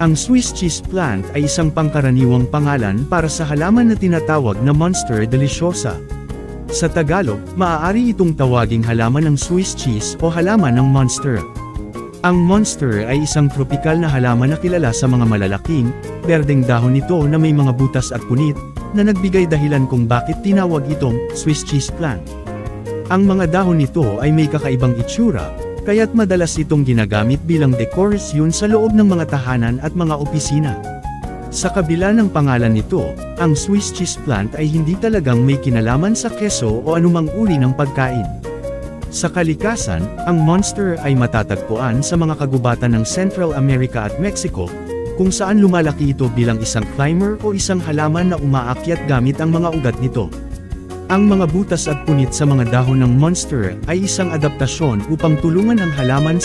Ang Swiss cheese plant ay isang pangkaraniwang pangalan para sa halaman na tinatawag na Monstera deliciosa. Sa Tagalog, maaari itong tawaging halaman ng Swiss cheese o halaman ng Monstera. Ang Monstera ay isang tropikal na halaman na kilala sa mga malalaking, berdeng dahon nito na may mga butas at punit, na nagbigay dahilan kung bakit tinawag itong Swiss cheese plant. Ang mga dahon nito ay may kakaibang itsura, kaya't madalas itong ginagamit bilang dekorasyon sa loob ng mga tahanan at mga opisina. Sa kabila ng pangalan nito, ang Swiss cheese plant ay hindi talagang may kinalaman sa keso o anumang uri ng pagkain. Sa kalikasan, ang Monstera ay matatagpuan sa mga kagubatan ng Central America at Mexico, kung saan lumalaki ito bilang isang climber o isang halaman na umaakyat gamit ang mga ugat nito. Ang mga butas at punit sa mga dahon ng Monstera ay isang adaptasyon upang tulungan ang halaman sa